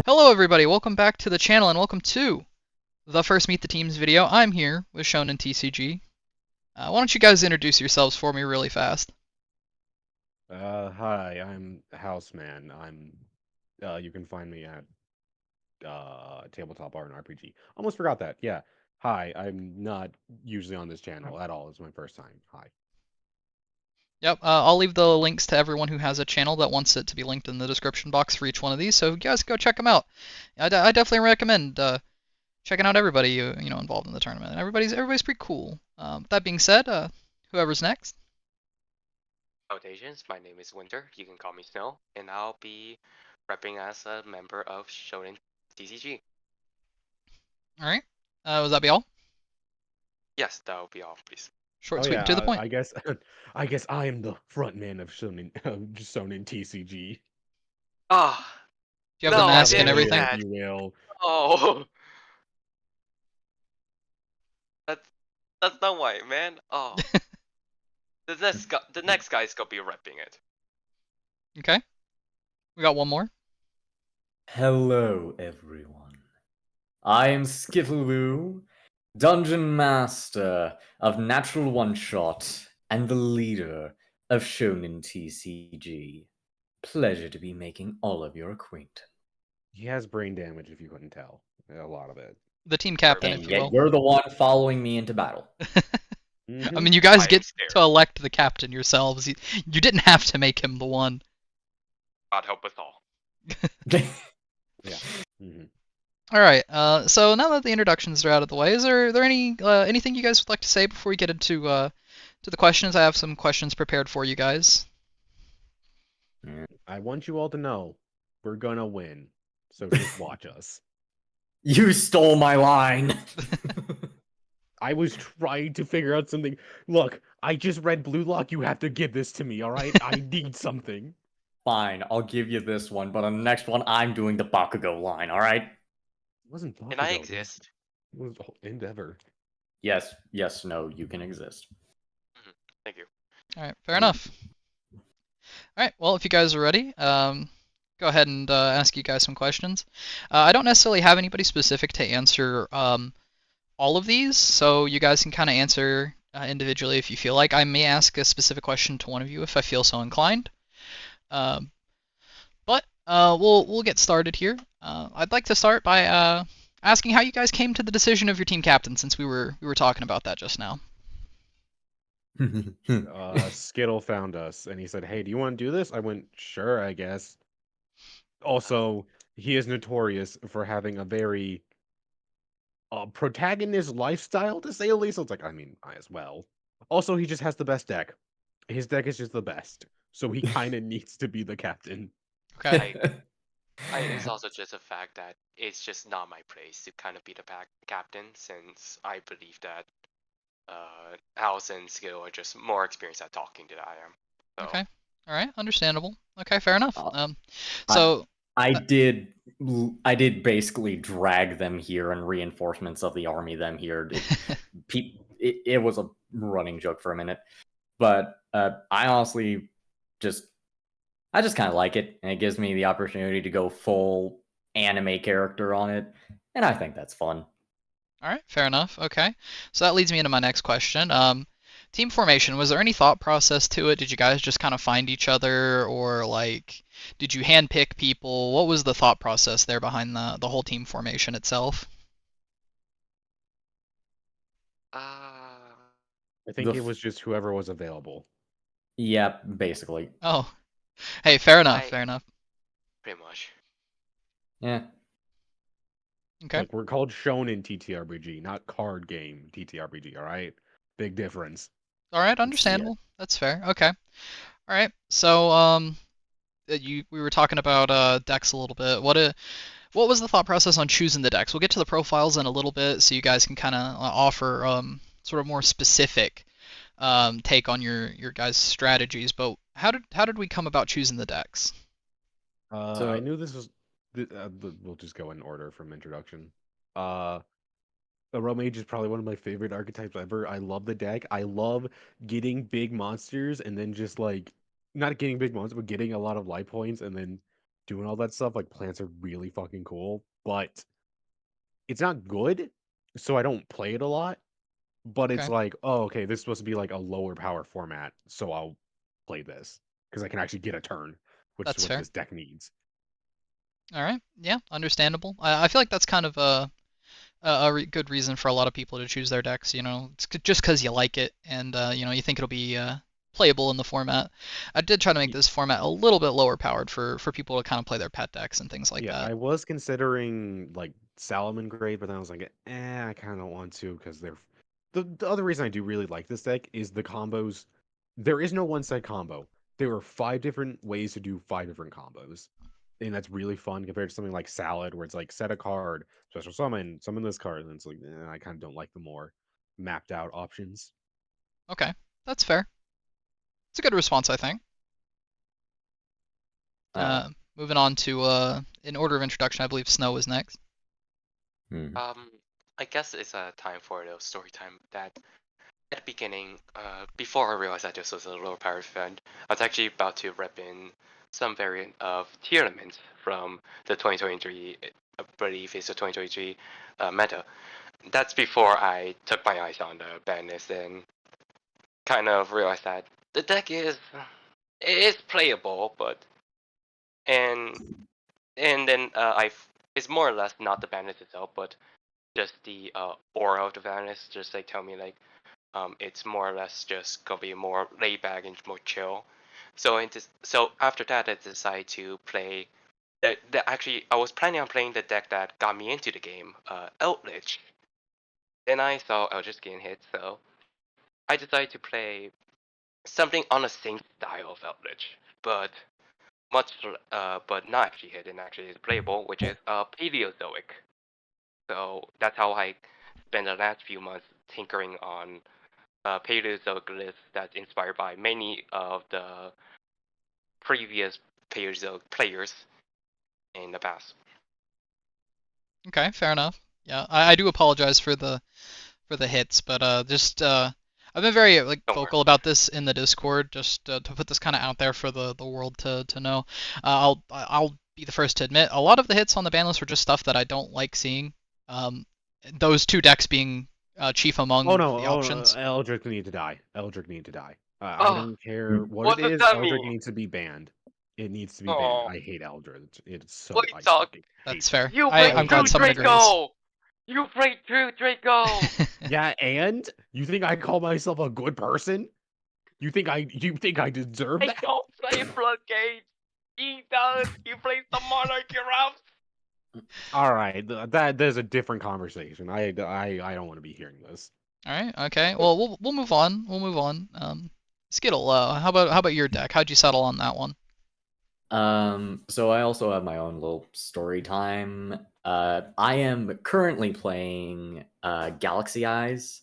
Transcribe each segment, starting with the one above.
Hello everybody, welcome back to the channel and welcome to the first Meet the Teams video. I'm here with Shonen TCG. Why don't you guys introduce yourselves for me really fast? Hi, I'm Houseman. You can find me at Tabletop Art and RPG. Almost forgot that. Yeah. Hi, I'm not usually on this channel at all. It's my first time. Hi. Yep, I'll leave the links to everyone who has a channel that wants it to be linked in the description box for each one of these, so you guys go check them out. I definitely recommend checking out everybody involved in the tournament. Everybody's pretty cool. That being said, whoever's next. Salutations, my name is Winter, you can call me Snow, and I'll be repping as a member of Shonen TCG. Alright, will that be all? Yes, that will be all, please. Short, sweet, and to the point. I guess I guess I am the front man of Shonen TCG. Ah, Do you have the mask and everything? If you will. Oh, that's not white, man. Oh, the next guy's gonna be repping it. Okay. We got one more. Hello, everyone. I am Skittaloo, Dungeon Master of Natural One Shot and the leader of Shonen TCG. Pleasure to be making all of your acquaintance. He has brain damage if you couldn't tell. A lot of it. The team captain, And if you yet will. you're the one following me into battle. I mean, you guys I get am scared. to elect the captain yourselves. You didn't have to make him the one. God help us all. Yeah. Mhm. All right. So now that the introductions are out of the way, is there anything you guys would like to say before we get into to the questions? I have some questions prepared for you guys. I want you all to know we're gonna win. So just watch us. You stole my line. I was trying to figure out something. Look, I just read Blue Lock. You have to give this to me, all right? I need something. Fine, I'll give you this one, but on the next one, I'm doing the Bakugo line, alright? It wasn't Can I Bakugo, exist? It was Endeavor. Yes, no, you can exist. Thank you. All right. Fair enough. All right. Well, if you guys are ready, go ahead and ask you guys some questions. I don't necessarily have anybody specific to answer all of these, so you guys can kind of answer individually if you feel like. I may ask a specific question to one of you if I feel so inclined. But we'll get started here. I'd like to start by asking how you guys came to the decision of your team captain, since we were talking about that just now. Skittle found us and he said, "Hey, do you want to do this?" I went, "Sure, I guess." Also, he is notorious for having a very protagonist lifestyle, to say the least. So it's like, I mean, I as well. Also, he just has the best deck. His deck is just the best, so he kind of needs to be the captain. Okay. It's also just a fact that it's just not my place to kind of be the captain, since I believe that House and Skill are just more experienced at talking than I am. So. Okay. All right. Understandable. Okay. Fair enough. So I did basically drag them here and reinforcements of the army them here. It was a running joke for a minute, but I honestly just kind of like it, and it gives me the opportunity to go full anime character on it, and I think that's fun. All right, fair enough. Okay, so that leads me into my next question. Team formation, was there any thought process to it? Did you guys just kind of find each other, or like, did you handpick people? What was the thought process there behind the whole team formation itself? I think it was just whoever was available. Yeah, basically. Oh, hey, fair enough. Fair enough. Pretty much. Yeah. Okay. Like, we're called Shonen TTRPG, not card game TTRPG. All right, big difference. All right, understandable. Yeah. That's fair. Okay. All right. So we were talking about decks a little bit. What was the thought process on choosing the decks? We'll get to the profiles in a little bit, so you guys can kind of offer sort of more specific take on your guys' strategies. But how did we come about choosing the decks? I knew this was. We'll just go in order from introduction. A Realm Mage is probably one of my favorite archetypes ever. I love the deck. I love getting big monsters and then just like not getting big monsters, but getting a lot of life points and then doing all that stuff. Like plants are really fucking cool, but it's not good, so I don't play it a lot. But it's Okay, like, oh, okay, this is supposed to be like a lower power format, so I'll play this because I can actually get a turn, which is that's what fair. this deck needs. All right, yeah, understandable. I feel like that's kind of good reason for a lot of people to choose their decks. You know, it's just because you like it and you know you think it'll be playable in the format. I did try to make Y- this format a little bit lower powered for people to kind of play their pet decks and things like Yeah, that. I was considering like Salamangreat, but then I was like, I kind of don't want to because they're the other reason I do really like this deck is the combos. There is no one side combo. There are 5 different ways to do 5 different combos, and that's really fun compared to something like Salad, where it's like set a card, special summon this card, and it's like I kind of don't like the more mapped out options. Okay, that's fair. It's a good response, I think. Uh, Moving on to in order of introduction, I believe Snow is next. hmm. I guess it's a time for the story time that at the beginning, before I realized that this was a lower power event, I was actually about to rep in some variant of tier elements from the 2023, I believe it's the 2023 meta. That's before I took my eyes on the badness and kind of realized that the deck is playable, but and then it's more or less not the badness itself, but just the aura of the badness. Just like tell me like it's more or less just gonna be more laid back and more chill. So after that, I decided to play. Actually, I was planning on playing the deck that got me into the game, Eldritch. Then I saw Eldritch getting hit, so I decided to play something on the same style of Eldritch, but but not actually hit and actually is playable, which is Paleozoic. So that's how I spent the last few months tinkering on Paleozoic list that's inspired by many of the previous Paleozoic players in the past. Okay, fair enough. Yeah, I do apologize for the hits, but just I've been very like Don't worry. vocal about this in the Discord, just to put this kind of out there for the world to know. I'll be the first to admit a lot of the hits on the ban list were just stuff that I don't like seeing. Um, those two decks being chief Oh among no, the oh no, options. Eldritch need to die. Eldritch need to die. I Oh, don't care Hmm. what what it does is. that Eldritch mean? needs to be banned. It needs to be banned. Oh, I hate Eldritch. It's what so you I talk? fucking That's hate them. fair. You played I'm I glad through someone agrees. Draco. You played through Draco. yeah, and you think I call myself a good person? You think I deserve I that? don't play Floodgate. He does. He plays the Monarchy routes. All right, that there's a different conversation. I don't want to be hearing this. All right. Okay. Well, we'll move on. We'll move on. Skittle, how about your deck? How'd you settle on that one? So I also have my own little story time. I am currently playing Galaxy Eyes.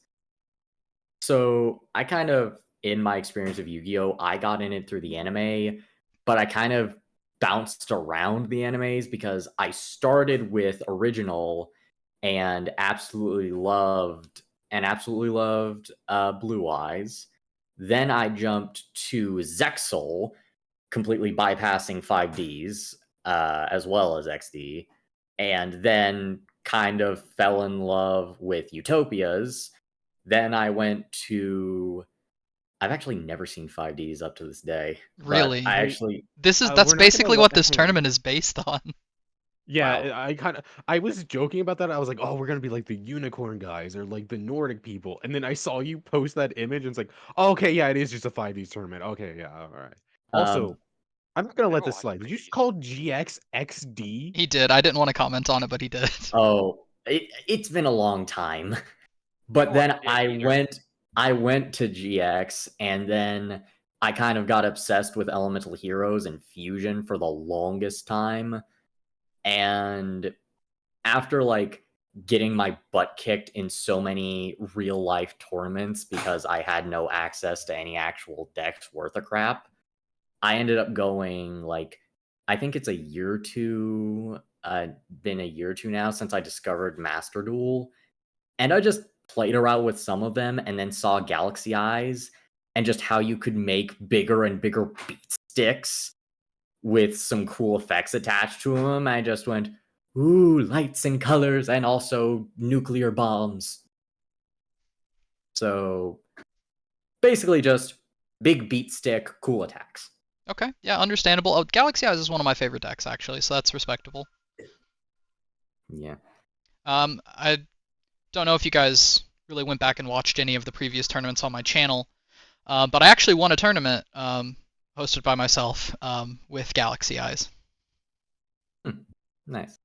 So I kind of, in my experience of Yu-Gi-Oh, I got in it through the anime, but I kind of bounced around the animes because I started with original and absolutely loved Blue Eyes. Then I jumped to Zexal, completely bypassing 5Ds as well as XD, and then kind of fell in love with Utopias. Then I went to. I've actually never seen 5Ds up to this day, but Really? I I actually. That's we're not gonna basically what let this him. tournament is based on. Yeah, Wow. I was joking about that. I was like, oh, we're gonna be like the unicorn guys or like the Nordic people, and then I saw you post that image, and it's like, oh, okay, yeah, it is just a 5D tournament. Okay, yeah, all right. Um, Also, I'm not gonna let Never this watched slide. Did you just 5D. call GX XD? He did. I didn't want to comment on it, but he did. oh, it's been a long time. But Never watched then GX either. I went to GX, and then I kind of got obsessed with Elemental Heroes and Fusion for the longest time. And after like getting my butt kicked in so many real life tournaments because I had no access to any actual decks worth of crap, I ended up going like, I think it's a year or two, been a year or two now since I discovered Master Duel. And I just played around with some of them and then saw Galaxy Eyes and just how you could make bigger and bigger beat sticks with some cool effects attached to them. I just went, ooh, lights and colors and also nuclear bombs. So basically just big beat stick, cool attacks. Okay, yeah, understandable. Oh, Galaxy Eyes is one of my favorite decks, actually, so that's respectable. Yeah. I don't know if you guys really went back and watched any of the previous tournaments on my channel, but I actually won a tournament hosted by myself with Galaxy Eyes. Nice.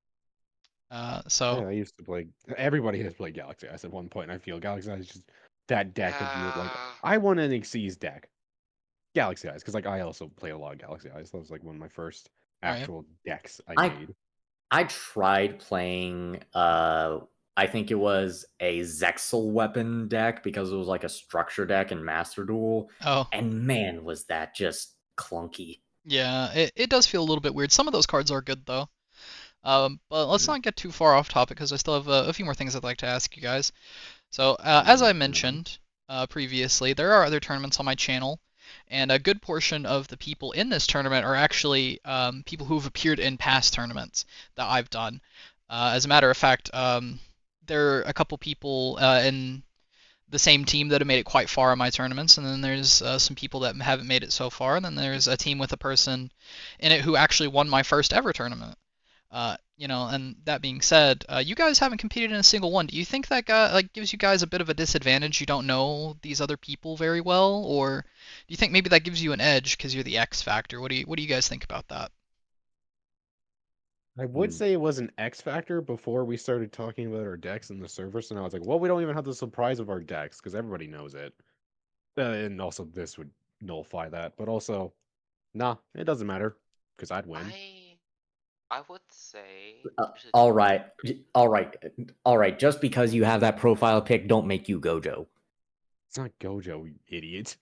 So Yeah, I used to play. Everybody has played Galaxy Eyes at one point. I feel Galaxy Eyes is just that deck of you. Like I won NXC's deck, Galaxy Eyes, because like I also played a lot of Galaxy Eyes. That was like one of my first All right. actual decks I made. I tried playing I think it was a Zexal weapon deck because it was like a structure deck in Master Duel. Oh. And man, was that just clunky. Yeah, it does feel a little bit weird. Some of those cards are good though. But let's not get too far off topic because I still have a few more things I'd like to ask you guys. So as I mentioned previously, there are other tournaments on my channel, and a good portion of the people in this tournament are actually people who've appeared in past tournaments that I've done. As a matter of fact, there are a couple people in the same team that have made it quite far in my tournaments, and then there's some people that haven't made it so far, and then there's a team with a person in it who actually won my first ever tournament. And that being said, you guys haven't competed in a single one. Do you think that gives you guys a bit of a disadvantage? You don't know these other people very well, or do you think maybe that gives you an edge because you're the X factor? What do you guys think about that? I would say it was an X factor before we started talking about our decks in the server. So now I was like, well, we don't even have the surprise of our decks because everybody knows it. And also, this would nullify that. But also, nah, it doesn't matter because I'd win. I would say. All right. Just because you have that profile pic, don't make you Gojo. It's not Gojo, you idiot.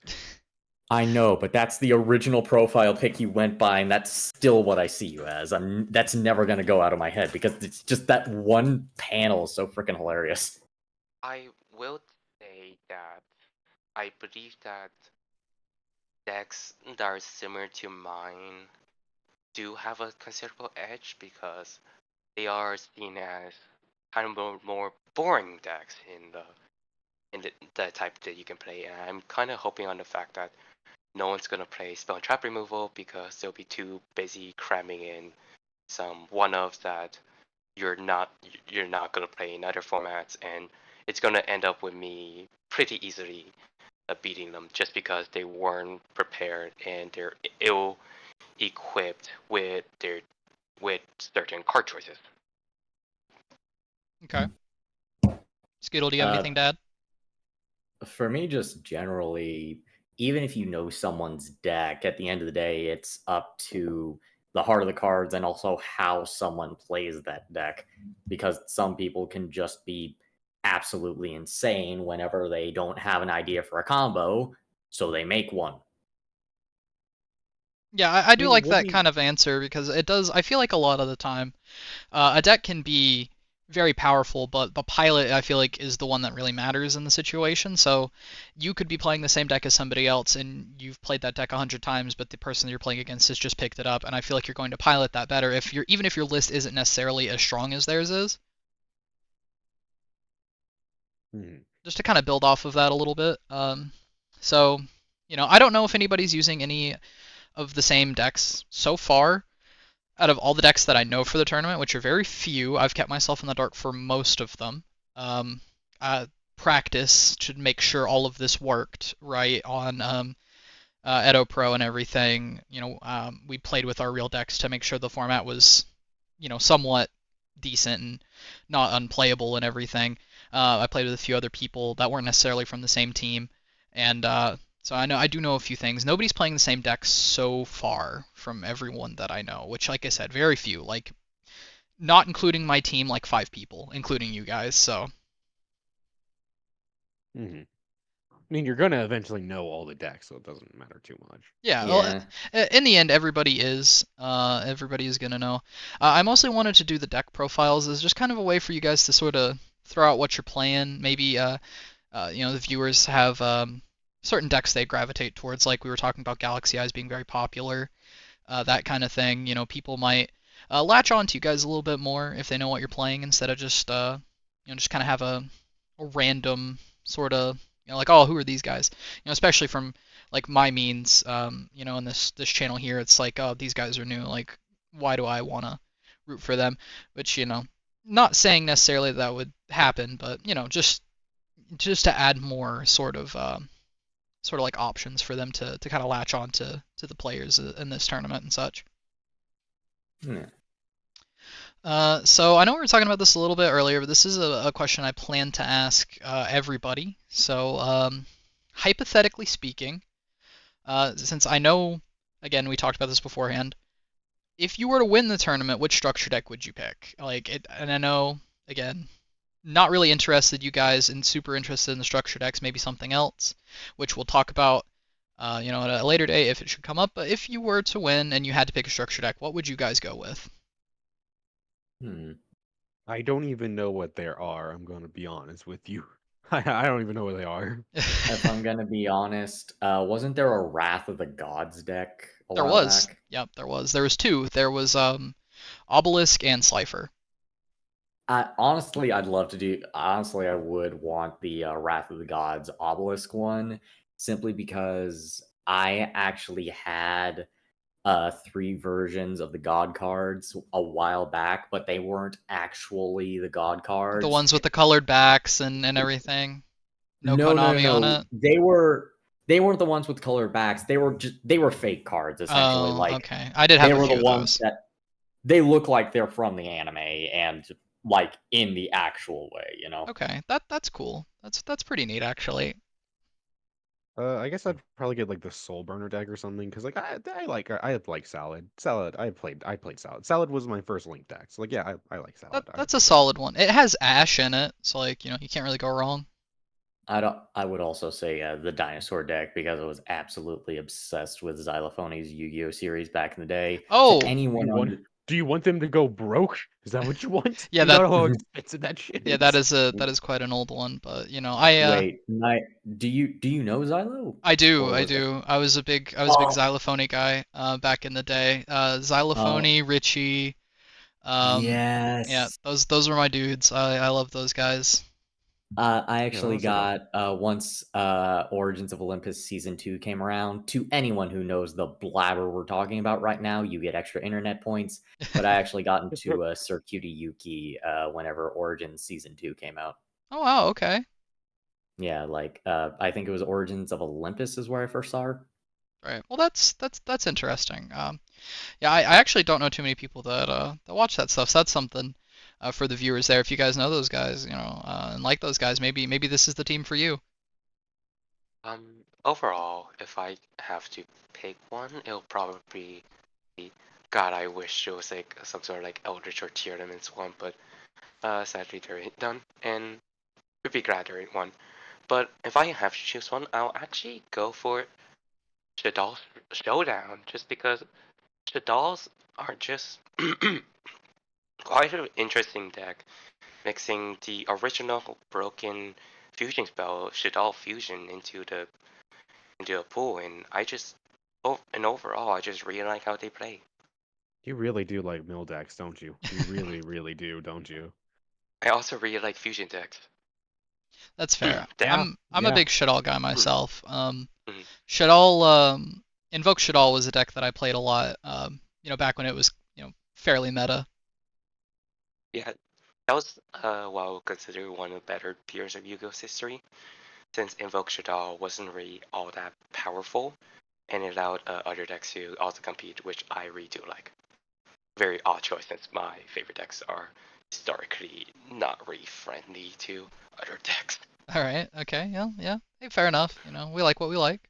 I know, but that's the original profile pic you went by, and that's still what I see you as. That's never gonna go out of my head because it's just that one panel is so freaking hilarious. I will say that I believe that decks that are similar to mine do have a considerable edge because they are seen as kind of more boring decks in the type that you can play. And I'm kind of hoping on the fact that no one's gonna play spell and trap removal because they'll be too busy cramming in some one-offs that you're not gonna play in other formats, and it's gonna end up with me pretty easily beating them just because they weren't prepared and they're ill equipped with certain card choices. Okay. Skittle, do you have anything to add? For me, just generally, even if you know someone's deck, at the end of the day, it's up to the heart of the cards and also how someone plays that deck. Because some people can just be absolutely insane whenever they don't have an idea for a combo, so they make one. Yeah, I do like that kind of answer because it does. I feel like a lot of the time, a deck can be very powerful, but the pilot I feel like is the one that really matters in the situation. So you could be playing the same deck as somebody else, and you've played that deck 100 times, but the person you're playing against has just picked it up, and I feel like you're going to pilot that better even if your list isn't necessarily as strong as theirs is. Just to kind of build off of that a little bit. So I don't know if anybody's using any of the same decks so far. Out of all the decks that I know for the tournament, which are very few, I've kept myself in the dark for most of them. Practice to make sure all of this worked right on Edo Pro and everything. We played with our real decks to make sure the format was, somewhat decent and not unplayable and everything. I played with a few other people that weren't necessarily from the same team, and so I do know a few things. Nobody's playing the same deck so far from everyone that I know, which, like I said, very few. Like, not including my team, like 5 people, including you guys. So. I mean, you're gonna eventually know all the decks, so it doesn't matter too much. Yeah. Well, in the end, everybody is gonna know. I mostly wanted to do the deck profiles as just kind of a way for you guys to sort of throw out what you're playing. Maybe the viewers have certain decks they gravitate towards, like we were talking about Galaxy Eyes being very popular, that kind of thing. People might latch on to you guys a little bit more if they know what you're playing instead of just just kind of have a random sort of like, oh, who are these guys? Especially from like my means, in this channel here, it's like, oh, these guys are new. Like, why do I want to root for them? Which not saying necessarily that would happen, but just to add more sort of like options for them to kind of latch on to the players in this tournament and such. Yeah. So I know we were talking about this a little bit earlier, but this is a question I plan to ask everybody. So hypothetically speaking, since I know, again, we talked about this beforehand, if you were to win the tournament, which structure deck would you pick? And I know, again, not really interested, you guys, and super interested in the structure decks, maybe something else, which we'll talk about, at a later day if it should come up. But if you were to win and you had to pick a structure deck, what would you guys go with? I don't even know what there are. I'm going to be honest with you. I don't even know what they are. If I'm gonna be honest, wasn't there a Wrath of the Gods deck a There while was. back? Yep, there was. There was two. There was Obelisk and Slifer. Honestly, I would want the Wrath of the Gods Obelisk one, simply because I actually had 3 versions of the God cards a while back, but they weren't actually the God The cards. ones with the colored backs and everything. No No, no, Konami on no. it. They weren't the ones with colored backs. They were fake cards essentially. Oh, Like okay. I did they have a were the few of ones those. that they look like they're from the anime and like in the actual way, you know. Okay, that's cool. That's pretty neat actually. I guess I'd probably get like the Soul Burner deck or something because like I like Salad. Salad. I played Salad. Salad was my first Link deck. So like yeah, I like That Salad. that's a solid one. It has Ash in it, so like you can't really go wrong. I would also say the dinosaur deck because I was absolutely obsessed with Xylophony's Yu-Gi-Oh series back in the day. Oh, To anyone under Do you want them to go broke? Is that what you want? yeah, You know how expensive that shit yeah, that is. is quite an old one, but I Wait, do you know Xylo? I do, Or I was that do. I was a big Oh, Xylophony guy back in the day. oh Xylophony, Richie, yeah, yes. those were my dudes. I love those guys. I Yeah, that actually was like a got once Origins of Olympus season 2 came around. To anyone who knows the blabber we're talking about right now, you get extra internet points. But I actually got into Sir Cutie Yuki whenever Origins season 2 came out. Oh wow, okay. Yeah, like I think it was Origins of Olympus is where I first saw her. Right. Well, that's interesting. Yeah, I actually don't know too many people that watch that stuff. So that's something for the viewers there. If you guys know those guys, and like those guys, maybe this is the team for you. Overall, if I have to pick one, it'll probably be God. I wish it was like some sort of like Eldritch or Tournaments one, but sadly there ain't none, and would be glad there ain't one. But if I have to choose one, I'll actually go for Shadal's Showdown, just because Shadal's are just quite an interesting deck, mixing the original broken fusion spell Shadal Fusion into a pool, and overall I just really like how they play. You really do like mill decks, don't you? You really, really do, don't you? I also really like fusion decks. That's fair. Yeah, I'm a yeah. big Shadal guy myself. Mhm. Shadal, Invoke Shadal was a deck that I played a lot. Back when it was fairly meta. Yeah, that was well considered one of the better tiers of Yu-Gi-Oh's history, since Invoke Shadal wasn't really all that powerful, and it allowed other decks to also compete, which I really do like. Very odd choice, since my favorite decks are historically not really friendly to other decks. All right. Okay. Yeah. Yeah. Hey, fair enough. We like what we like.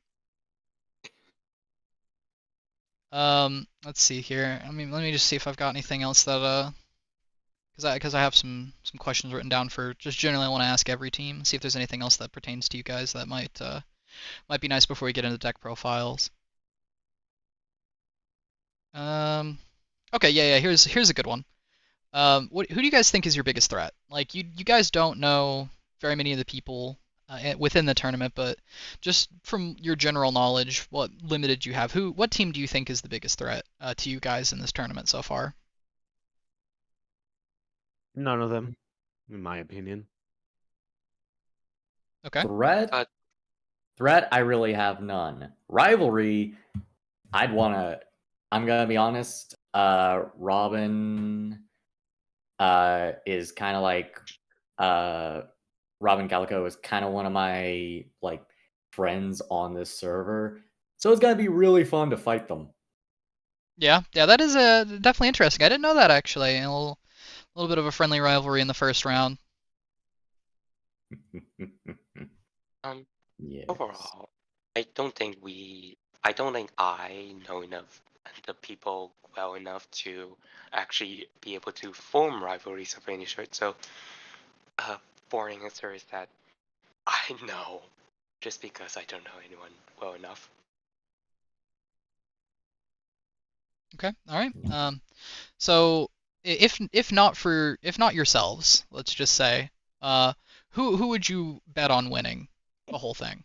Let's see here. I mean, let me just see if I've got anything else that because I have some questions written down for just generally I want to ask every team. See if there's anything else that pertains to you guys that might be nice before we get into deck profiles. Okay. Yeah. Yeah. Here's a good one. Who do you guys think is your biggest threat? Like you guys don't know very many of the people within the tournament, but just from your general knowledge, what limited you have, what team do you think is the biggest threat to you guys in this tournament so far? None of them, in my opinion. Okay. Uh, Threat, I really have none. Rivalry, I'm gonna be honest, Robin is kind of like Robin Calico is kind of one of my like friends on this server, so it's gonna be really fun to fight them. Yeah, that is definitely interesting. I didn't know that actually. A little bit of a friendly rivalry in the first round. um, Yes. Overall, I don't think I know enough the people well enough to actually be able to form rivalries of any sort. So, uh, boring answer is that I know, just because I don't know anyone well enough. Okay. All right. So if not yourselves, let's just say, uh, who would you bet on winning the whole thing?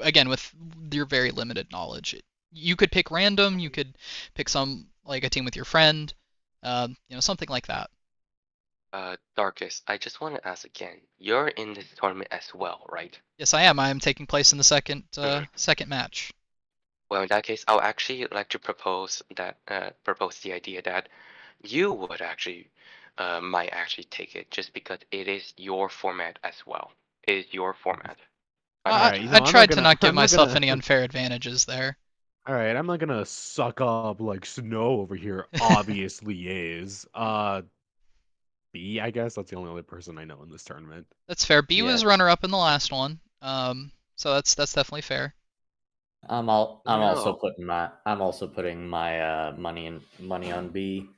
Again, with your very limited knowledge, you could pick random. You could pick some like a team with your friend, something like that. Darkest, I just want to ask again. You're in this tournament as well, right? Yes, I am. I am taking place in the Mhm. second match. Well, in that case, I'll actually like to propose the idea that you would actually might actually take it just because it is your format as well. It is your format. All I right, I I'm not tried to gonna. not give I'm not myself gonna. any unfair advantages there. All right, I'm not gonna suck up like Snow over here. Obviously is. B, I guess that's the only other person I know in this tournament. That's fair. B was Yes. runner up in the last one. So that's definitely fair. I'm No. I'm also putting my money on B.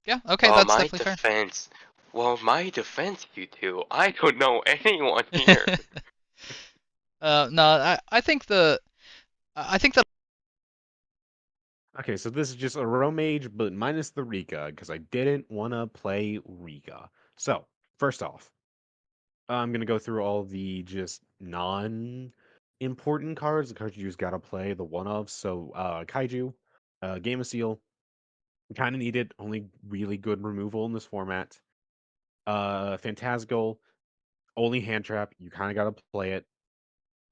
Yeah, okay, Well, that's my definitely fair. defense. Well, my defense, you two. I don't know anyone here. No, I think that Okay, so this is just a Romage, but minus the Rika, because I didn't want to play Rika. So, first off, I'm going to go through all the just non-important cards, the cards you just got to play, the one-ofs. So, Kaiju, Game of Seal, kind of needed, only really good removal in this format. Phantasgal, only hand trap, you kind of got to play it.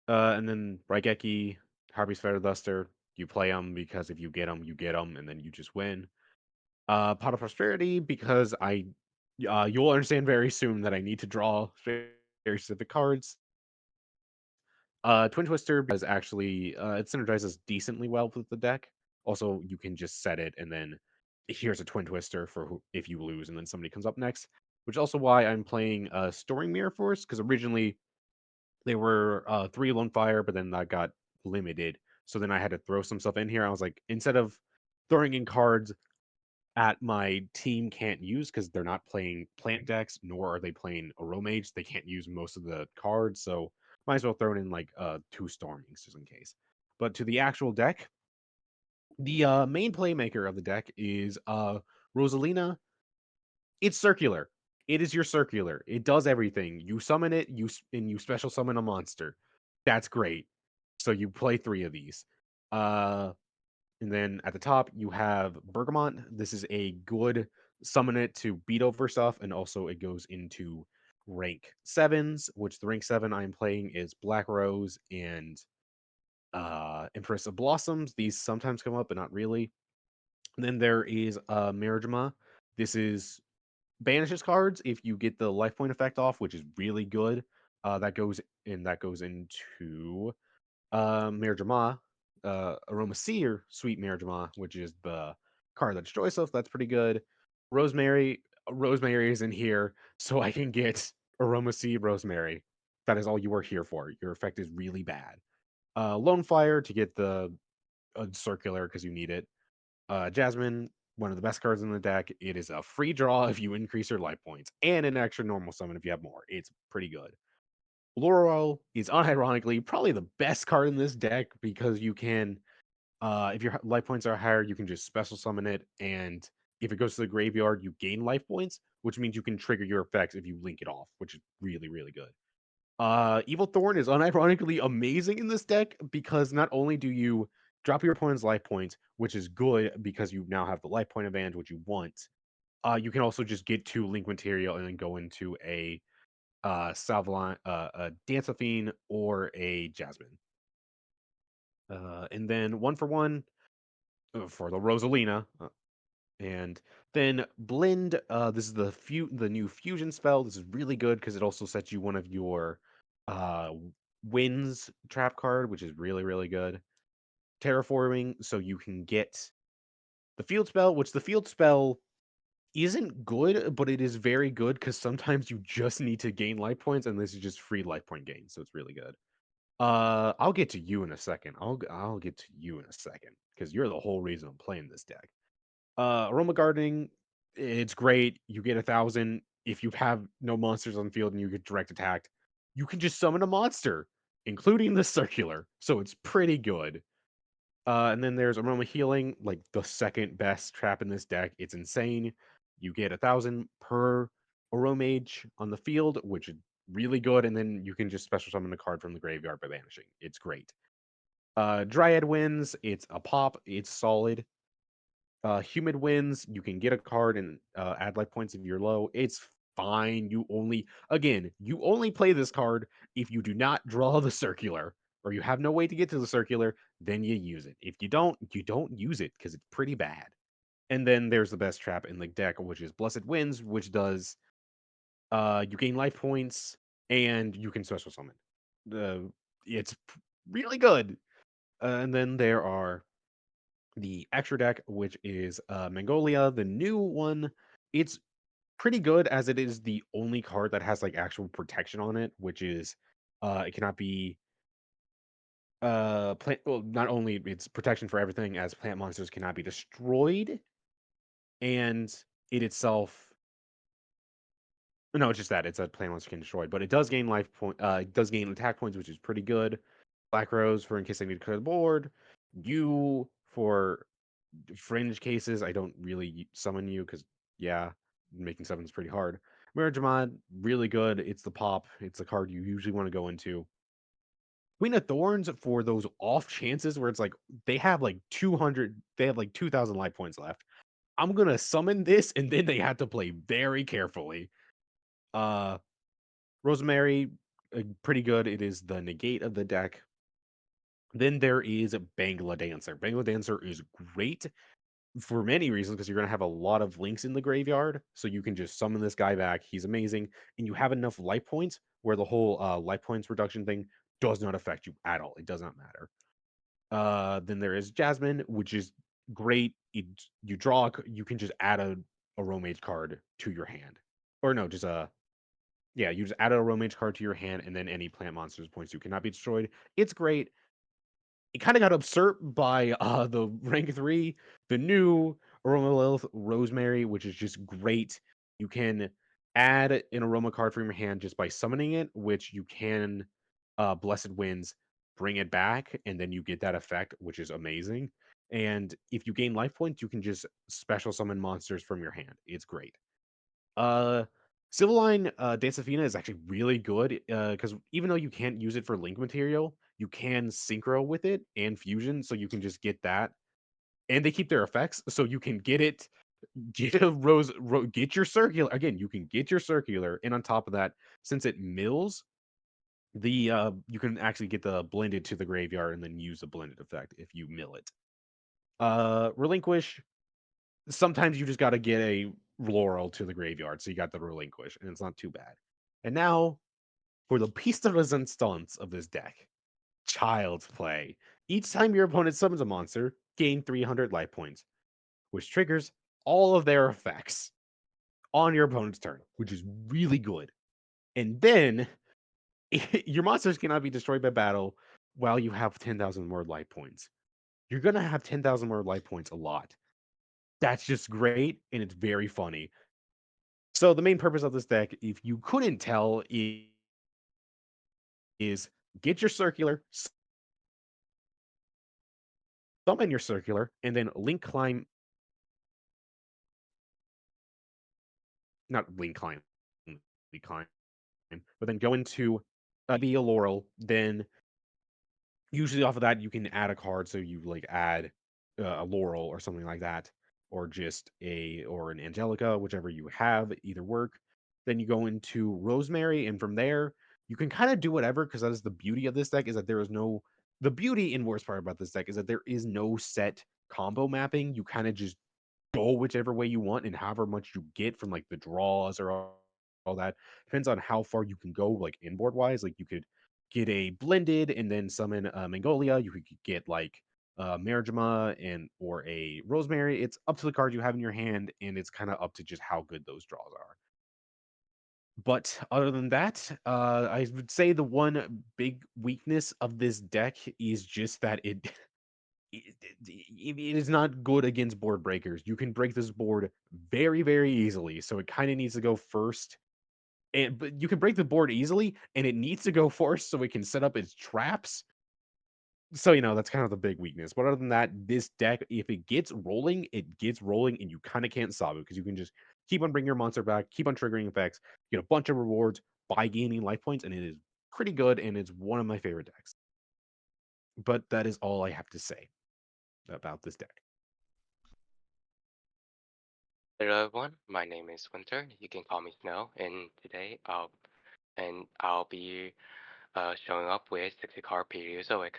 And then Raigeki, Harvey's Feather Duster, you play them because if you get them, and then you just win. Pot of Prosperity because you'll understand very soon that I need to draw very specific cards. Twin Twister because actually it synergizes decently well with the deck. Also, you can just set it and then here's a Twin Twister for if you lose and then somebody comes up next. Which is also why I'm playing Storing Mirror Force because originally they were 3 Lone Fire, but then that got limited. So then I had to throw some stuff in here. I was like, instead of throwing in cards at my team can't use because they're not playing plant decks, nor are they playing a Romage. They can't use most of the cards, so might as well throw in like 2 Stormings just in case. But to the actual deck, the main playmaker of the deck is Rosalina. It's circular. It is your circular. It does everything. You summon it, and you special summon a monster. That's great. So you play 3 of these. Uh and then at the top, you have Bergamot. This is a good summon it to beat over stuff, and also it goes into rank sevens, which the rank 7 I'm playing is Black Rose and Empress of Blossoms. These sometimes come up, but not really. And then there is Mirijima. This is banishes cards if you get the life point effect off, which is really good. That goes into Mirijima, Aroma Seer, Sweet Mirijima, which is the card that destroys stuff. That's pretty good. Rosemary, Rosemary is in here, so I can get Aroma Seed Rosemary. That is all you are here for. Your effect is really bad. Lone Fire to get the circular because you need it. Jasmine, one of the best cards in the deck. It is a free draw if you increase your life points, and an extra normal summon if you have more. It's pretty good. Laurel is unironically probably the best card in this deck because you can, if your life points are higher, you can just special summon it and if it goes to the graveyard, you gain life points, which means you can trigger your effects if you link it off, which is really, really good. Evil Thorn is unironically amazing in this deck because not only do you drop your opponent's life points, which is good because you now have the life point advantage, which you want. You can also just get 2 link material and then go into a Salvaline, a Dancefiend, or a Jasmine. And then 1 for 1 for the Rosalina. And then Blend, this is the new fusion spell. This is really good because it also sets you one of your uh, Winds trap card, which is really, really good. Terraforming, so you can get the field spell, which the field spell isn't good, but it is very good because sometimes you just need to gain life points, and this is just free life point gain, so it's really good. I'll get to you in a second. I'll get to you in a second because you're the whole reason I'm playing this deck. Aroma Gardening, it's great. You get 1,000 if you have no monsters on the field and you get direct attacked. You can just summon a monster, including the circular, so it's pretty good. And then there's Aroma Healing, like the second best trap in this deck. It's insane. You get 1,000 per Aromage on the field, which is really good. And then you can just special summon a card from the graveyard by banishing. It's great. Dryad wins. It's a pop. It's solid. Humid wins. You can get a card and add life points if you're low. It's fine. You only play this card if you do not draw the circular or you have no way to get to the circular, then you use it. If you don't use it because it's pretty bad. And then there's the best trap in the deck, which is Blessed Winds, which does you gain life points and you can special summon. It's really good. And then there are the extra deck, which is Mongolia, the new one. It's pretty good as it is the only card that has like actual protection on it, which is it cannot be plant well, not only it's protection for everything as plant monsters cannot be destroyed, and it itself no, it's just that it's a plant monster can destroy, but it does gain life point it does gain attack points, which is pretty good. Black Rose for in case I need to clear the board. You for fringe cases, I don't really summon you because, yeah, making summons pretty hard. Mirajamad, really good. It's the pop. It's the card you usually want to go into. Queen of Thorns for those off chances where it's like they have like 200, they have like 2,000 life points left. I'm gonna summon this, and then they have to play very carefully. Uh, Rosemary, pretty good. It is the negate of the deck. Then there is Bangla Dancer. Bangla Dancer is great for many reasons because you're going to have a lot of links in the graveyard. So you can just summon this guy back. He's amazing. And you have enough life points where the whole life points reduction thing does not affect you at all. It does not matter. Then there is Jasmine, which is great. You draw, you can just add a Romage card to your hand. Or no, just yeah, you just add a Romage card to your hand, and then any plant monsters points you cannot be destroyed. It's great. It kind of got usurped by the rank 3, the new Aroma Lilith Rosemary, which is just great. You can add an aroma card from your hand just by summoning it, which you can Blessed Winds bring it back, and then you get that effect, which is amazing. And if you gain life points, you can just special summon monsters from your hand. It's great. Uh Silverline Dancefina is actually really good because even though you can't use it for link material, you can synchro with it and fusion, so you can just get that. And they keep their effects, so you can get it, get a get your circular. Again, you can get your circular, and on top of that, since it mills, the you can actually get the blended to the graveyard and then use the blended effect if you mill it. Relinquish, sometimes you just got to get a Laurel to the graveyard, so you got the Relinquish, and it's not too bad. And now for the piece de resistance of this deck, Child's Play. Each time your opponent summons a monster, gain 300 life points, which triggers all of their effects on your opponent's turn, which is really good. And then your monsters cannot be destroyed by battle while you have 10,000 more life points. You're going to have 10,000 more life points a lot. That's just great, and it's very funny. So the main purpose of this deck, if you couldn't tell, is get your circular, summon your circular, and then link climb not link climb, league climb, but then go into be a Laurel. Then usually off of that you can add a card, so you like add a Laurel or something like that, or just or an Angelica, whichever you have, either work. Then you go into Rosemary, and from there you can kind of do whatever, because that is the beauty of this deck, is that there is no the beauty and worst part about this deck is that there is no set combo mapping. You kind of just go whichever way you want, and however much you get from like the draws or all that depends on how far you can go, like inboard wise. Like you could get a blended and then summon Mangolia. You could get like Marigema and or a Rosemary. It's up to the card you have in your hand, and it's kind of up to just how good those draws are. But other than that, I would say the one big weakness of this deck is just that it is not good against board breakers. You can break this board very, very easily. So it kind of needs to go first. But you can break the board easily, and it needs to go first so it can set up its traps. So that's kind of the big weakness. But other than that, this deck, if it gets rolling, it gets rolling, and you kind of can't stop it, because you can just keep on bringing your monster back, keep on triggering effects, get a bunch of rewards by gaining life points, and it is pretty good, and it's one of my favorite decks. But that is all I have to say about this deck. Hello everyone, my name is Winter. You can call me Snow, and today I'll be showing up with 60 card Paleozoic.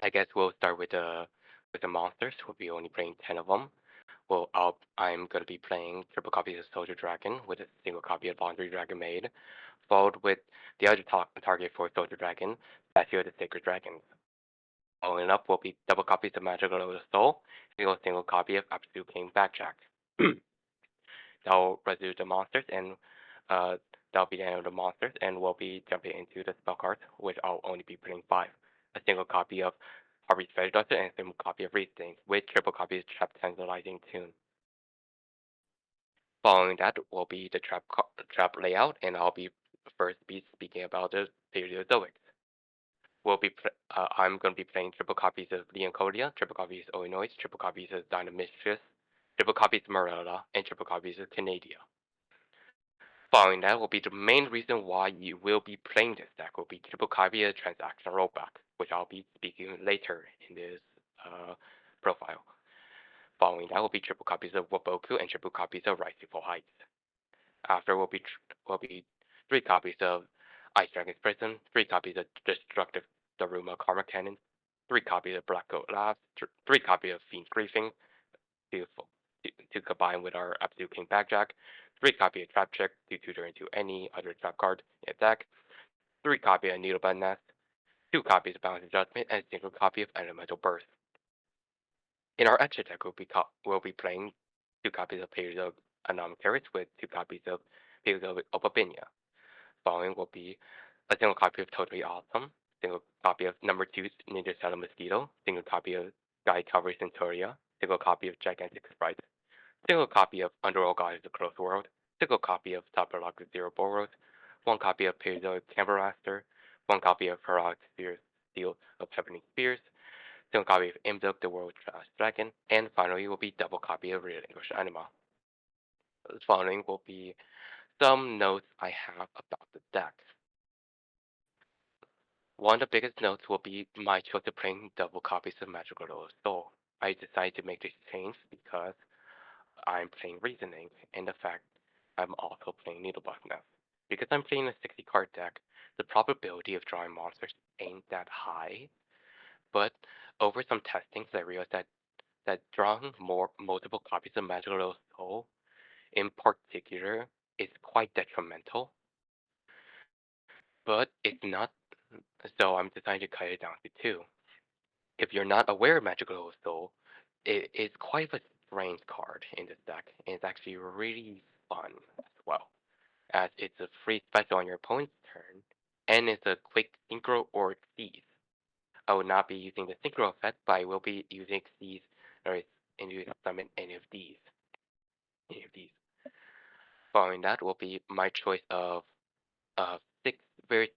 I guess we'll start with the monsters. We'll be only playing 10 of them. Well, I'm gonna be playing triple copies of Soldier Dragon with a single copy of Laundry Dragon Maid, followed with the other target for Soldier Dragon, Statue of the Sacred Dragons. Following up will be double copies of Magical Lotus Soul, single copy of Absolute King Backjack. That'll residue the monsters, and that'll be the end of the monsters, and we'll be jumping into the spell cards, which I'll only be putting 5. A single copy of Harvey's Fairy Duster and a single copy of Readings, with triple copies of Trap Tantalizing Tune. Following that will be the trap layout, and I'll be first speaking about the Paleozoics. I'm going to be playing triple copies of Leoncodia, triple copies of Illinois, triple copies of Dynamistress, triple copies of Morella, and triple copies of Canadia. Following that will be the main reason why you will be playing this deck will be triple copy of Transaction Rollback, which I'll be speaking later in this profile. Following that will be triple copies of Waboku and triple copies of Rightful Heights. After will be 3 copies of Ice Dragon's Prison, 3 copies of Destructive Daruma Karma Cannon, 3 copies of Black Coat Labs, 3 copies of Fiend's Griefing to combine with our Absolute King Backjack, 3 copies of Trap Check to tutor into any other trap card in the deck, 3 copies of Needlebud Nest, 2 copies of Balance Adjustment, and a single copy of Elemental Burst. In our extra deck, we'll be playing 2 copies of Paleozoic Anomalocaris with 2 copies of Paleozoic Opabinia. Following will be a single copy of Totally Awesome, single copy of number 2 Ninja Shadow Mosquito, single copy of Sky Cavalry Centauria, single copy of Gigantic Sprite, single copy of Underworld Goddess of Close World, single copy of Topper Lock Zero Boros, 1 copy of Paleozoic Cambermaster, 1 copy of Heroic Steel of Heavenly Spears, single copy of Imduk the World Trash Dragon, and finally will be double copy of Relinquished Anima. The following will be some notes I have about the deck. One of the biggest notes will be my choice of playing double copies of Magical Lotus Soul. I decided to make this change because I'm playing Reasoning, and the fact I'm also playing Needlebug Nest. Because I'm playing a 60 card deck, the probability of drawing monsters ain't that high, but over some testings I realized that drawing multiple copies of Magical Lotus Soul in particular is quite detrimental, but it's not, so I'm deciding to cut it down to 2. If you're not aware of Magical Soul, it is quite a strange card in this deck, and it's actually really fun as well, as it's a free special on your opponent's turn, and it's a quick synchro or seize. I will not be using the synchro effect, but I will be using seize or to summon any of these. Following that will be my choice of 6 very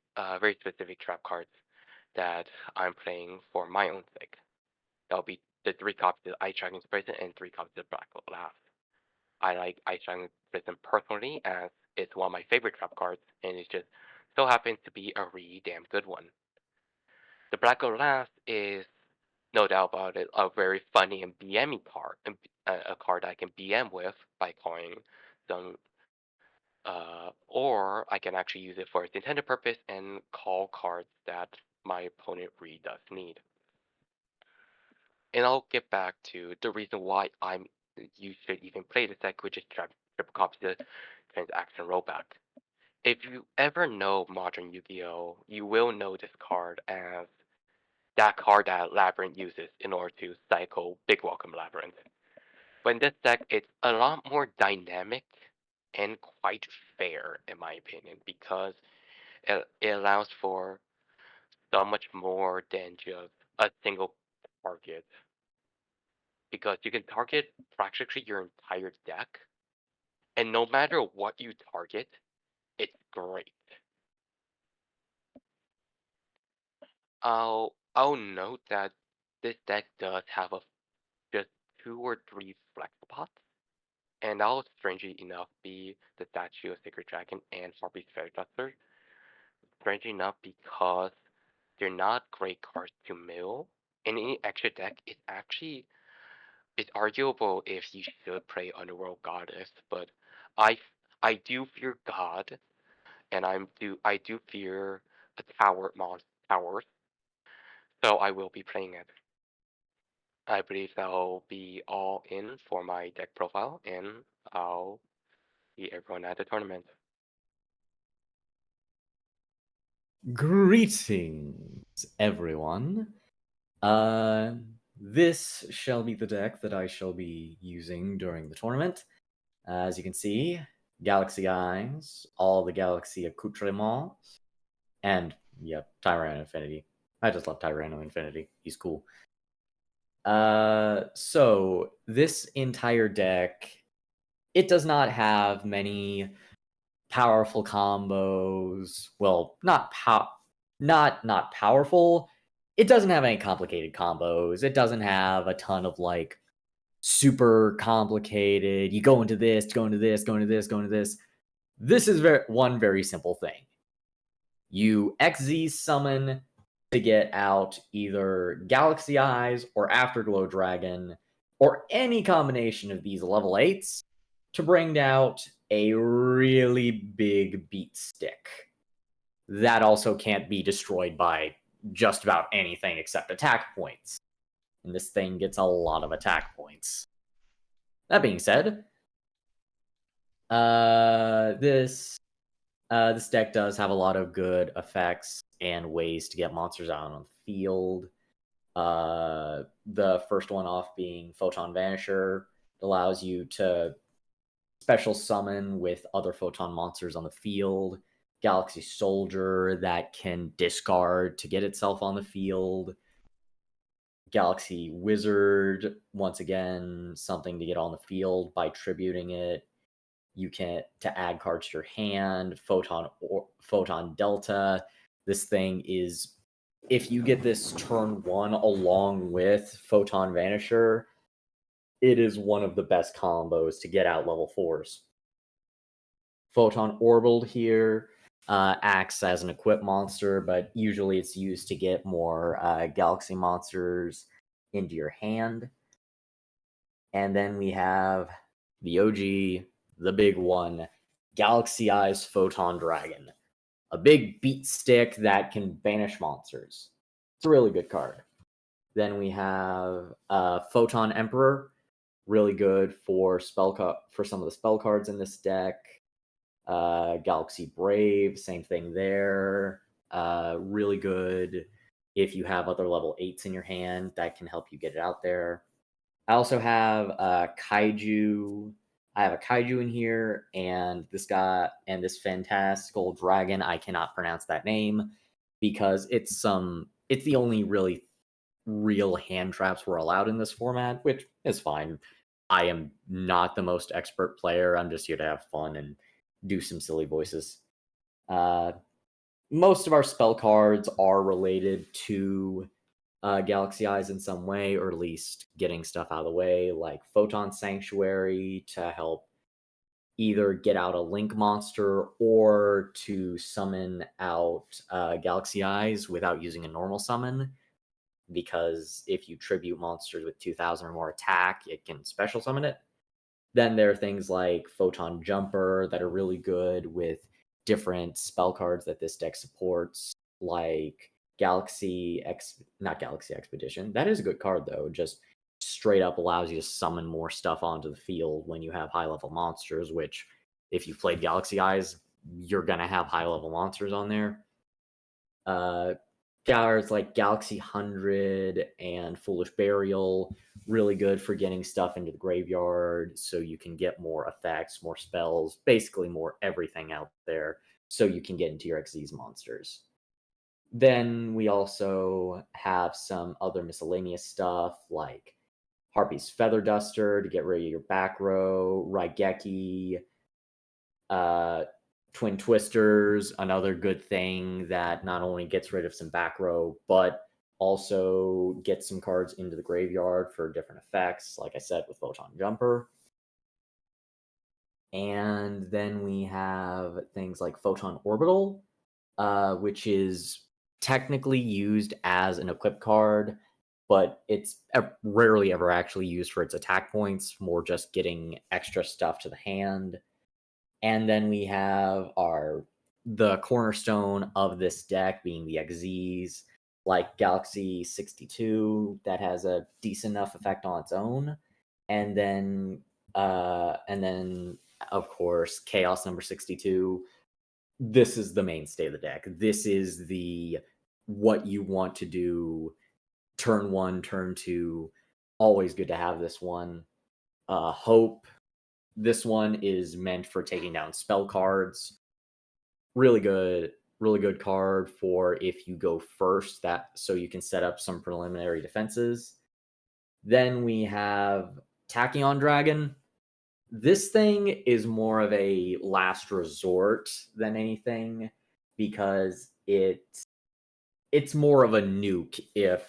specific trap cards that I'm playing for my own sake. That'll be the 3 copies of Ice Dragon's Prison and 3 copies of Black Laugh. I strongly Prism personally, as it's one of my favorite trap cards, and it just so happens to be a really damn good one. The Black Glass is no doubt about it a very funny and BM card, and a card I can BM with by calling some, or I can actually use it for its intended purpose and call cards that my opponent really does need. And I'll get back to the reason why you should even play this deck, which is triple copy the transaction rollback. If you ever know modern Yu-Gi-Oh, you will know this card as that card that Labyrinth uses in order to cycle Big Welcome Labyrinth. But in this deck, it's a lot more dynamic and quite fair, in my opinion, because it allows for so much more than just a single target. Because you can target practically your entire deck, and no matter what you target, it's great. I'll note that this deck does have just 2 or 3 flex spots, and that'll strangely enough be the Statue of Sacred Dragon and Harpy's Fairy Duster. Strangely enough, because they're not great cards to mill. In any extra deck, it's arguable if you should play Underworld Goddess, but I I do fear God, and I do fear a towers, so I will be playing it. I believe that'll be all in for my deck profile, and I'll see everyone at the tournament. Greetings, everyone. This shall be the deck that I shall be using during the tournament. As you can see, Galaxy Eyes, all the Galaxy accoutrements, and, yep, Tyranno Infinity. I just love Tyranno Infinity. He's cool. So this entire deck, it does not have many powerful combos. Well, not powerful. It doesn't have any complicated combos. It doesn't have a ton of like super complicated. You go into this, go into this, go into this, go into this. This is one very simple thing. You XZ summon to get out either Galaxy Eyes or Afterglow Dragon or any combination of these level 8s to bring out a really big beat stick. That also can't be destroyed by just about anything except attack points. And this thing gets a lot of attack points. That being said, this deck does have a lot of good effects and ways to get monsters out on the field. The first one off being Photon Vanisher allows you to special summon with other Photon monsters on the field. Galaxy Soldier that can discard to get itself on the field. Galaxy Wizard, once again, something to get on the field by tributing it. You can to add cards to your hand. Photon Delta. This thing is, if you get this turn 1 along with Photon Vanisher, it is one of the best combos to get out level 4s. Photon Orbital here acts as an equip monster, but usually it's used to get more Galaxy monsters into your hand. And then we have the OG, the big one, Galaxy Eyes Photon Dragon. A big beat stick that can banish monsters. It's a really good card. Then we have Photon Emperor, really good for for some of the spell cards in this deck. Galaxy Brave, same thing there. Really good if you have other level 8s in your hand that can help you get it out there. I also have Kaiju. I have a Kaiju in here, and this fantastical dragon. I cannot pronounce that name because it's the only really real hand traps we're allowed in this format, which is fine. I am not the most expert player. I'm just here to have fun and do some silly voices. Most of our spell cards are related to Galaxy Eyes in some way, or at least getting stuff out of the way, like Photon Sanctuary to help either get out a Link monster or to summon out Galaxy Eyes without using a normal summon. Because if you tribute monsters with 2,000 or more attack, it can special summon it. Then there are things like Photon Jumper that are really good with different spell cards that this deck supports, like not Galaxy Expedition. That is a good card, though. Just straight up allows you to summon more stuff onto the field when you have high-level monsters, which, if you've played Galaxy Eyes, you're going to have high-level monsters on there. Cards like Galaxy 100 and Foolish Burial, really good for getting stuff into the graveyard so you can get more effects, more spells, basically more everything out there so you can get into your Xyz monsters. Then we also have some other miscellaneous stuff like Harpy's Feather Duster to get rid of your back row, Raigeki, Twin Twisters, another good thing that not only gets rid of some back row, but also gets some cards into the graveyard for different effects, like I said, with Photon Jumper. And then we have things like Photon Orbital, which is technically used as an equip card, but it's rarely ever actually used for its attack points, more just getting extra stuff to the hand. And then we have the cornerstone of this deck being the Xyz, like Galaxy 62, that has a decent enough effect on its own. And then of course, Chaos number 62. This is the mainstay of the deck. This is what you want to do turn 1, turn 2. Always good to have this one. Hope. This one is meant for taking down spell cards. Really good card for if you go first, so you can set up some preliminary defenses. Then we have Tachyon Dragon. This thing is more of a last resort than anything because it's more of a nuke if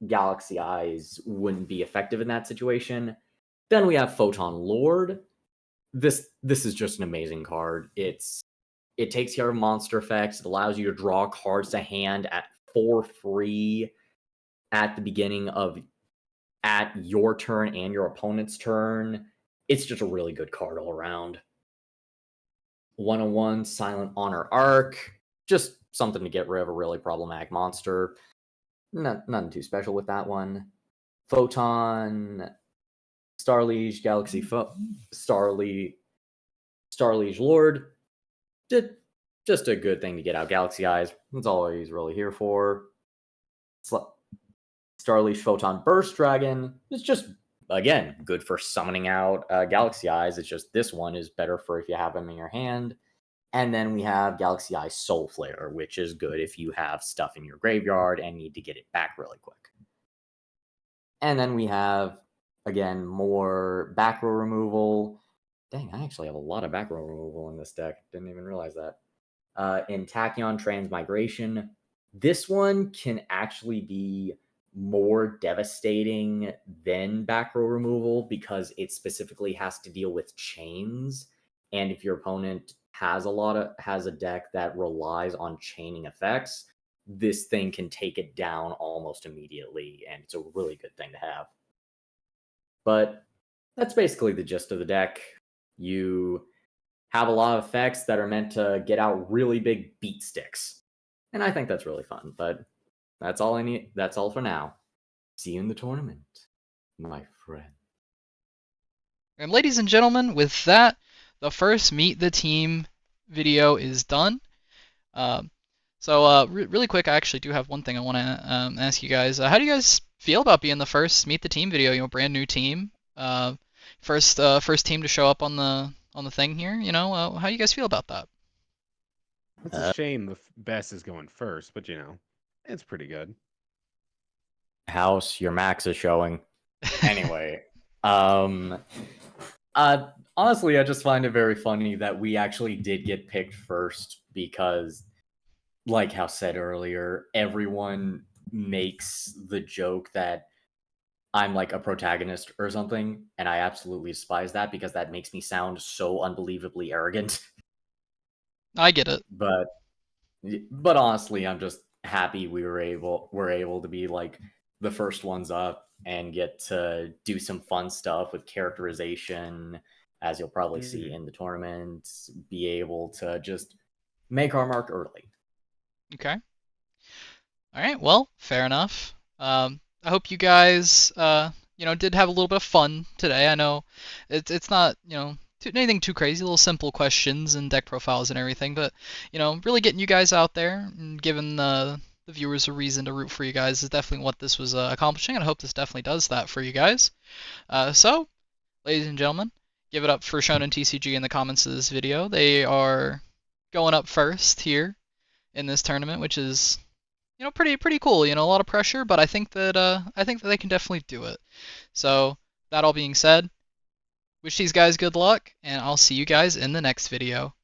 Galaxy Eyes wouldn't be effective in that situation. Then we have Photon Lord. This is just an amazing card. It takes care of monster effects. It allows you to draw cards to hand for free at the beginning at your turn and your opponent's turn. It's just a really good card all around. 101 Silent Honor Arc. Just something to get rid of a really problematic monster. Nothing too special with that one. Photon Starliege Galaxy Starliege Lord. Just a good thing to get out. Galaxy Eyes. That's all he's really here for. Starliege Photon Burst Dragon. It's just, again, good for summoning out Galaxy Eyes. It's just this one is better for if you have them in your hand. And then we have Galaxy Eyes Soul Flare, which is good if you have stuff in your graveyard and need to get it back really quick. And then we have, again, more back row removal. Dang, I actually have a lot of back row removal in this deck. Didn't even realize that. In Tachyon Transmigration, this one can actually be more devastating than back row removal because it specifically has to deal with chains. And if your opponent has a deck that relies on chaining effects, this thing can take it down almost immediately, and it's a really good thing to have. But that's basically the gist of the deck. You have a lot of effects that are meant to get out really big beat sticks. And I think that's really fun, but that's all I need. That's all for now. See you in the tournament, my friend. And ladies and gentlemen, with that, the first Meet the Team video is done. Really quick, I actually do have one thing I want to ask you guys. How do you guys feel about being the first Meet the Team video? Brand new team, first team to show up on the thing here. How do you guys feel about that? It's a shame the best is going first, but it's pretty good. House, your max is showing. Anyway, honestly, I just find it very funny that we actually did get picked first because, like House said earlier, everyone makes the joke that I'm like a protagonist or something, and I absolutely despise that because that makes me sound so unbelievably arrogant. I get it. But honestly, I'm just happy we're able to be like the first ones up and get to do some fun stuff with characterization, as you'll probably see in the tournament. Be able to just make our mark early. Okay. All right. Well, fair enough. I hope you guys, did have a little bit of fun today. I know it's not, anything too crazy. Little simple questions and deck profiles and everything, but really getting you guys out there and giving the viewers a reason to root for you guys is definitely what this was accomplishing, and I hope this definitely does that for you guys. So, ladies and gentlemen, give it up for Shonen TCG in the comments of this video. They are going up first here in this tournament, which is pretty cool. A lot of pressure, but I think that they can definitely do it. So that all being said, wish these guys good luck, and I'll see you guys in the next video.